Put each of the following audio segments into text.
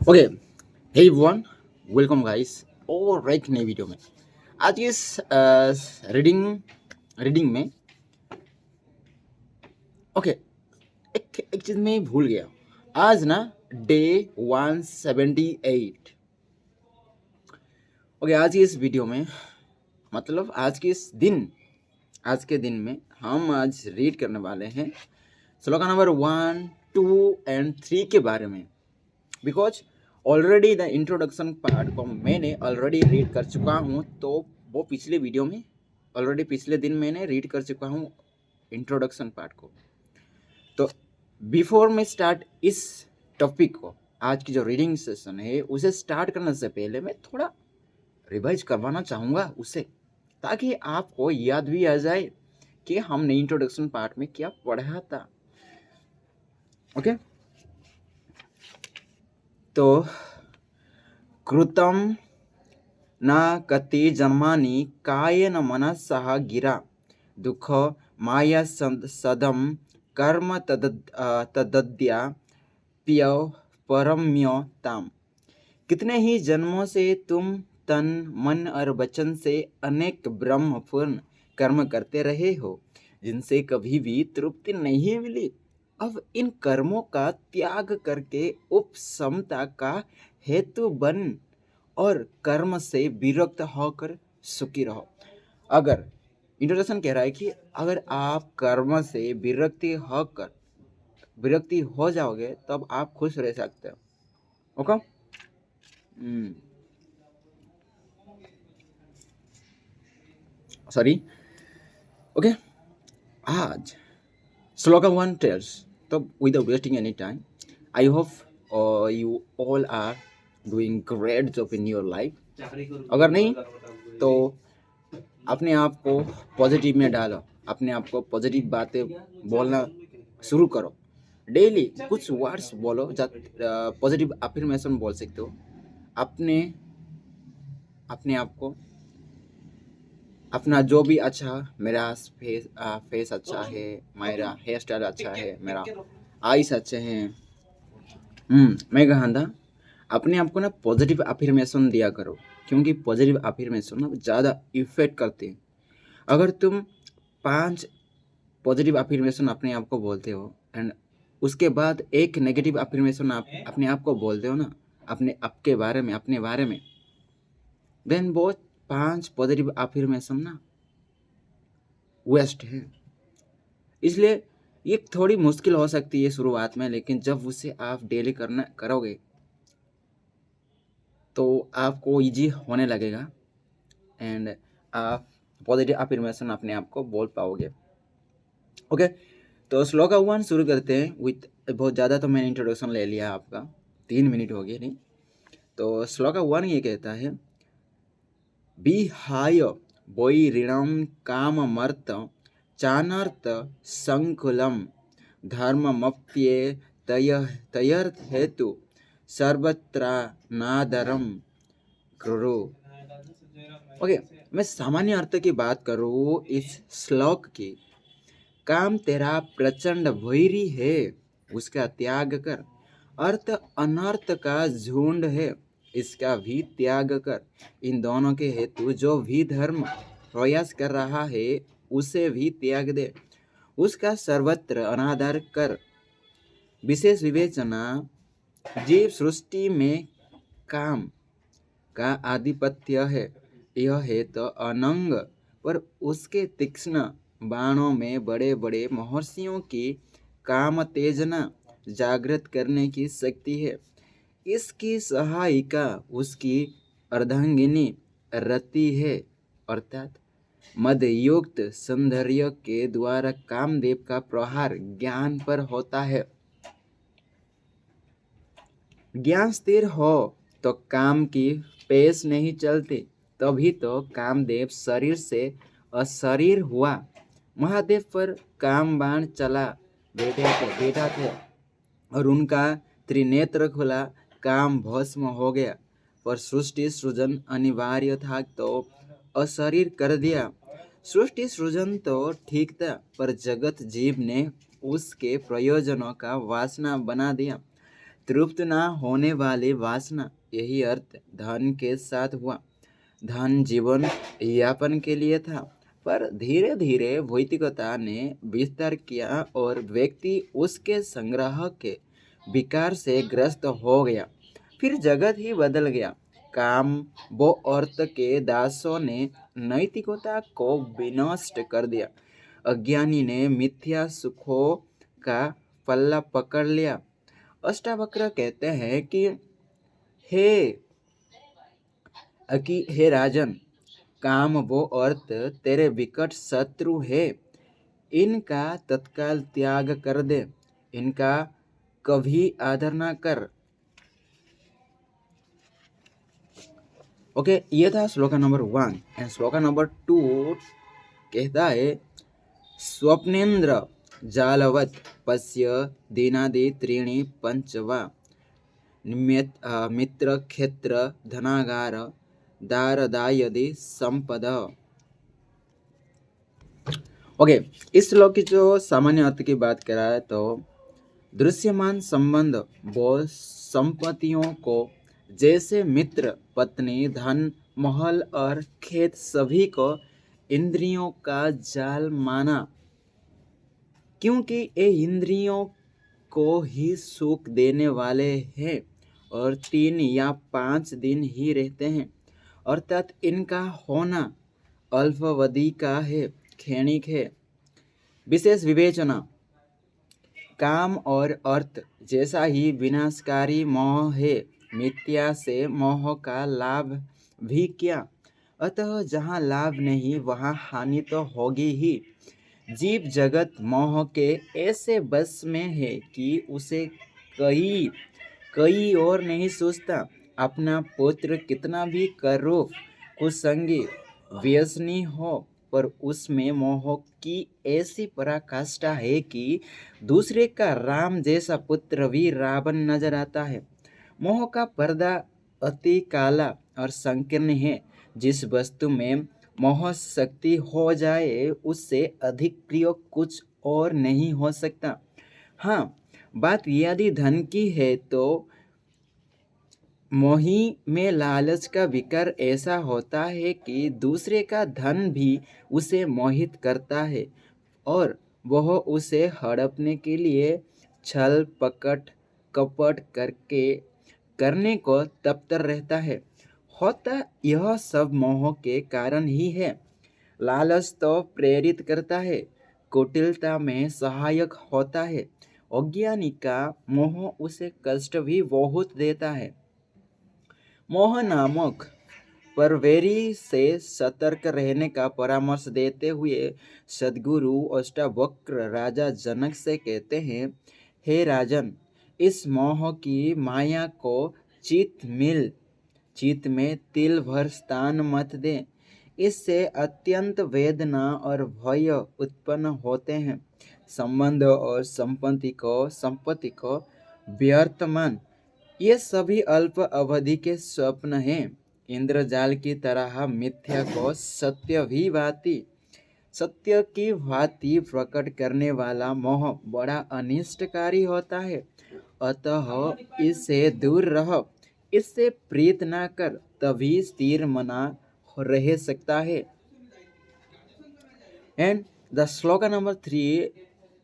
Okay, hey everyone, welcome guys और एक नई वीडियो में। आज की इस रीडिंग रीडिंग में ओके एक चीज़ मैं भूल गया। आज ना डे 178। ओके, आज की इस वीडियो में मतलब आज के दिन में हम आज रीड करने वाले हैं श्लोका नंबर 1, 2 एंड 3 के बारे में। Because already the introduction part को मैंने ऑलरेडी रीड कर चुका हूँ, तो वो पिछले वीडियो में ऑलरेडी पिछले दिन मैंने रीड कर चुका हूँ इंट्रोडक्शन पार्ट को। तो बिफोर मैं स्टार्ट इस टॉपिक को, आज की जो रीडिंग सेशन है उसे स्टार्ट करने से पहले मैं थोड़ा रिवाइज करवाना चाहूँगा उसे, ताकि आपको याद भी आ जाए कि हमने इंट्रोडक्शन पार्ट में क्या पढ़ा था। ओके, तो कृतम न कति जन्मानि कायेन मनसः गिरा दुख माया सदम कर्म तदद्या प्यव परम्यताम। कितने ही जन्मों से तुम तन मन और वचन से अनेक ब्रह्मपूर्ण कर्म करते रहे हो, जिनसे कभी भी तृप्ति नहीं मिली। अब इन कर्मों का त्याग करके उपशमता का हेतु बन और कर्म से विरक्त होकर सुखी रहो। अगर इंट्रोडक्शन कह रहा है कि अगर आप कर्म से विरक्ति हो जाओगे तब आप खुश रह सकते हो। Okay, sorry. ओके, आज श्लोका 1 tells, तो without wasting any time, I hope you all are doing great job in your life. अगर नहीं तो अपने आप को पॉजिटिव में डालो, अपने आप को पॉजिटिव बातें बोलना शुरू करो। डेली कुछ वर्ड्स बोलो, पॉजिटिव अफर्मेशन बोल सकते हो। अपने आप को, अपना जो भी अच्छा, मेरा फेस अच्छा है, मेरा हेयर स्टाइल अच्छा है, मेरा आइस अच्छे हैं, मैं कहता अपने आप को ना पॉजिटिव अफर्मेशन दिया करो, क्योंकि पॉजिटिव अफर्मेशन ना ज़्यादा इफेक्ट करते हैं। अगर तुम 5 पॉजिटिव अफर्मेशन अपने आप को बोलते हो एंड उसके बाद एक नेगेटिव अफर्मेशन आप अपने आप को बोलते हो ना, अपने बारे में, देन वो 5 पॉजिटिव अफर्मेशन ना वेस्ट है। इसलिए ये थोड़ी मुश्किल हो सकती है शुरुआत में, लेकिन जब उसे आप डेली करोगे तो आपको इजी होने लगेगा एंड आप पॉजिटिव अफर्मेशन अपने आप को बोल पाओगे। ओके, तो श्लोका 1 शुरू करते हैं विथ, बहुत ज़्यादा तो मैंने इंट्रोडक्शन ले लिया आपका, 3 मिनट हो गए नहीं। तो श्लोका 1 ये कहता है, विहाय वैरिणं काममर्थ चानर्थ संकुलम धर्ममप्येतयर्थेतु सर्वत्रानादरम कुरु। ओके, मैं सामान्य अर्थ की बात करूँ इस श्लोक की। काम तेरा प्रचंड वैरी है, उसका त्याग कर। अर्थ अनर्थ का झुंड है, इसका भी त्याग कर। इन दोनों के हेतु जो भी धर्म प्रयास कर रहा है उसे भी त्याग दे, उसका सर्वत्र अनादर कर। विशेष विवेचना, जीव सृष्टि में काम का आधिपत्य है, यह है तो अनंग, पर उसके तीक्ष्ण बाणों में बड़े बड़े महर्षियों की काम तेजना जागृत करने की शक्ति है। इसकी सहायिका उसकी अर्धांगिनी रति है, अर्थात मदयुक्त सौंदर्य के द्वारा कामदेव का प्रहार ज्ञान पर होता है। ज्ञान स्थिर हो तो काम की पेश नहीं चलती, तभी तो कामदेव शरीर से अशरीर हुआ। महादेव पर काम बाण चला बैठा थे और उनका त्रिनेत्र खुला, काम भस्म हो गया, पर सृष्टि सृजन अनिवार्य था तो अशरीर कर दिया। सृष्टि सृजन तो ठीक था, पर जगत जीव ने उसके प्रयोजनों का वासना बना दिया। तृप्त ना होने वाली वासना, यही अर्थ धन के साथ हुआ। धन जीवन यापन के लिए था, पर धीरे धीरे भौतिकता ने विस्तार किया और व्यक्ति उसके संग्रह के विकार से ग्रस्त हो गया। फिर जगत ही बदल गया। काम वो अर्थ के दासों ने नैतिकता को विनष्ट कर दिया। अज्ञानी ने मिथ्या सुखों का पल्ला पकड़ लिया। अष्टावक्र कहते हैं हे हे राजन, काम वो अर्थ तेरे विकट शत्रु है। इनका तत्काल त्याग कर दे, इनका कभी आदर ना कर। ओके, ये था shloka number 1। And shloka number 2 कहता है, स्वप्नेन्द्र जालवत पश्य दीनादि त्रीणि पंचवा मित्र क्षेत्र धनागार दारदायदि संपद। ओके, इस श्लोक की जो सामान्य अर्थ की बात करा है तो दृश्यमान संबंध वो संपत्तियों को जैसे मित्र, पत्नी, धन, महल और खेत सभी को इंद्रियों का जाल माना, क्योंकि ये इंद्रियों को ही सुख देने वाले हैं और 3 या 5 दिन ही रहते हैं, अर्थात इनका होना अल्पावधि का है, क्षणिक है। विशेष विवेचना, काम और अर्थ जैसा ही विनाशकारी मोह है, मिथ्या से मोह का लाभ भी क्या। अतः जहाँ लाभ नहीं वहाँ हानि तो होगी ही। जीव जगत मोह के ऐसे बस में है कि उसे कई और नहीं सोचता। अपना पुत्र कितना भी करूप, कुसंगी, व्यसनी हो, पर उसमें मोह की ऐसी पराकाष्ठा है कि दूसरे का राम जैसा पुत्र भी रावण नजर आता है। मोह का पर्दा अति काला और संकीर्ण है। जिस वस्तु में मोह शक्ति हो जाए उससे अधिक प्रिय कुछ और नहीं हो सकता। हाँ, बात यदि धन की है तो मोही में लालच का विकार ऐसा होता है कि दूसरे का धन भी उसे मोहित करता है और वह उसे हड़पने के लिए छल कपट करने को तत्पर रहता है। होता यह सब मोह के कारण ही है। लालच तो प्रेरित करता है, कुटिलता में सहायक होता है। अज्ञानी का मोह उसे कष्ट भी बहुत देता है। मोह नामक परवेरी से सतर्क रहने का परामर्श देते हुए सद्गुरु अष्टावक्र राजा जनक से कहते हैं, हे राजन, इस मोह की माया को चित्त में तिल भर स्थान मत दें। इससे अत्यंत वेदना और भय उत्पन्न होते हैं। संबंध और संपत्ति को व्यर्थ मान। ये सभी अल्प अवधि के स्वप्न हैं। इंद्रजाल की तरह मिथ्या को सत्य की भांति प्रकट करने वाला मोह बड़ा अनिष्टकारी होता है। अतः इससे दूर रहो, इससे प्रीत ना कर, तभी स्थिर मना रह सकता है। And the shloka number 3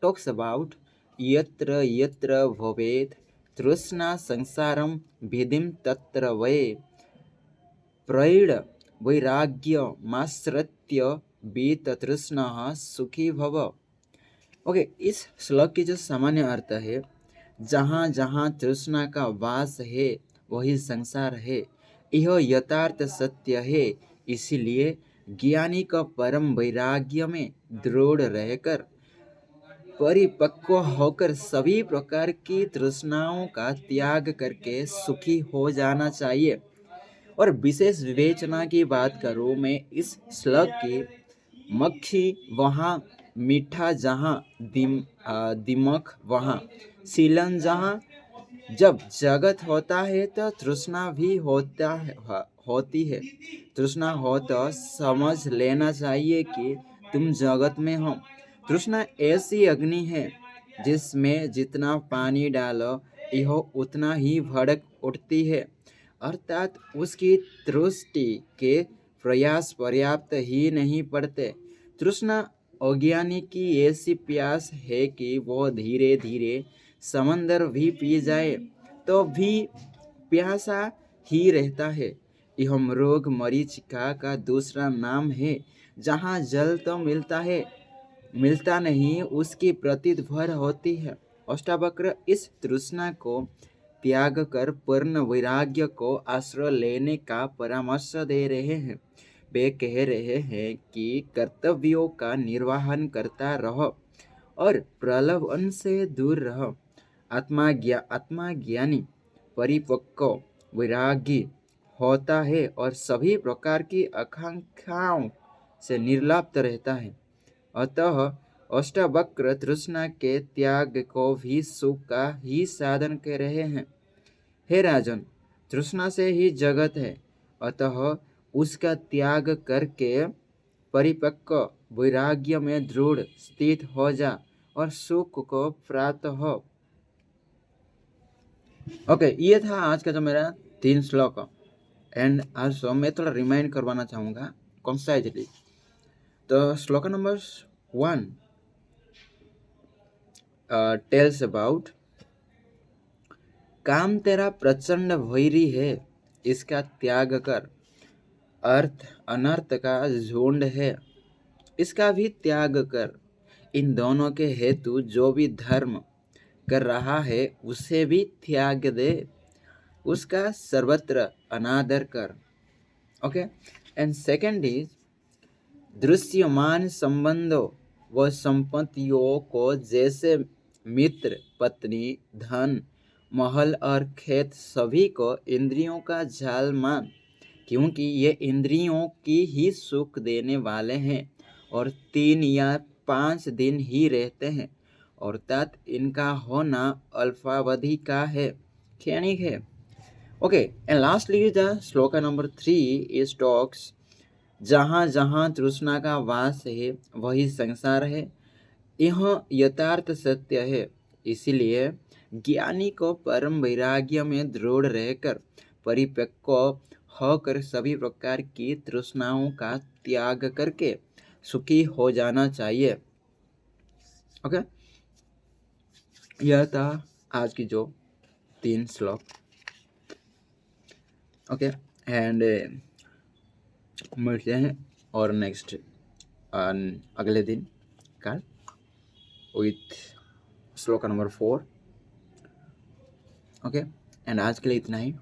talks about यत्र यत्र भवेत् तृष्णा संसारम विधिम तत्र वै प्रैड वैराग्यमाश्रित्य बीत तृष्णः सुखी भव। ओके, इस श्लोक की जो सामान्य अर्थ है, जहाँ जहाँ तृष्णा का वास है वही संसार है, यह यथार्थ सत्य है। इसीलिए ज्ञानी का परम वैराग्य में दृढ़ रहकर परिपक्व होकर सभी प्रकार की तृष्णाओं का त्याग करके सुखी हो जाना चाहिए। और विशेष विवेचना की बात करूँ मैं, इस श्लोक की मक्खी वहाँ, मीठा जहाँ, दिमक वहाँ, सीलन जहाँ। जब जगत होता है तो तृष्णा भी होती है। तृष्णा हो तो समझ लेना चाहिए कि तुम जगत में हो। तृष्णा ऐसी अग्नि है जिसमें जितना पानी डालो यह उतना ही भड़क उठती है, अर्थात उसकी तृष्टि के प्रयास पर्याप्त ही नहीं पड़ते। तृष्णा अज्ञानी की ऐसी प्यास है कि वह धीरे धीरे समंदर भी पी जाए तो भी प्यासा ही रहता है। यह मृग मरीचिका का दूसरा नाम है। जहाँ जल तो मिलता नहीं, उसकी प्रतीत भर होती है। अष्टावक्र इस तृष्णा को त्याग कर पूर्ण वैराग्य को आश्रय लेने का परामर्श दे रहे हैं। वे कह रहे हैं कि कर्तव्यों का निर्वहन करता रहो और प्रलोभन से दूर रहो। आत्मज्ञानी परिपक्व वैरागी होता है और सभी प्रकार की आकांक्षाओं से निर्लिप्त रहता है। अतः अष्टावक्र तृष्णा के त्याग को भी सुख का ही साधन कह रहे हैं। हे राजन, तृष्णा से ही जगत है, अतः उसका त्याग करके परिपक्व वैराग्य में दृढ़ स्थित हो जा और सुख को प्राप्त हो। ओके, ये था आज का जो मेरा 3 श्लोक। एंड आल्सो मैं थोड़ा रिमाइंड करवाना चाहूँगा कंसाइजली। तो श्लोक नंबर 1 टेल्स अबाउट काम तेरा प्रचंड वैरी है, इसका त्याग कर। अर्थ अनर्थ का झुंड है, इसका भी त्याग कर। इन दोनों के हेतु जो भी धर्म कर रहा है उसे भी त्याग दे, उसका सर्वत्र अनादर कर। ओके, एंड सेकंड इज दृश्यमान संबंधों व संपत्तियों को जैसे मित्र, पत्नी, धन, महल और खेत सभी को इंद्रियों का जाल मान, क्योंकि ये इंद्रियों की ही सुख देने वाले हैं और 3 या 5 दिन ही रहते हैं, अर्थात इनका होना अल्पावधि का है, क्षणिक है। ओके, एंड लास्टली द श्लोक नंबर 3 इज टॉक्स जहाँ जहाँ तृष्णा का वास है वही संसार है, यह यथार्थ सत्य है। इसलिए ज्ञानी को परम वैराग्य में दृढ़ रहकर परिपक्व होकर सभी प्रकार की तृष्णाओं का त्याग करके सुखी हो जाना चाहिए। ओके, यह था आज की जो 3 श्लोक। ओके, एंड मिलते हैं और नेक्स्ट अगले दिन कल विथ श्लोक नंबर 4। ओके, एंड आज के लिए इतना ही।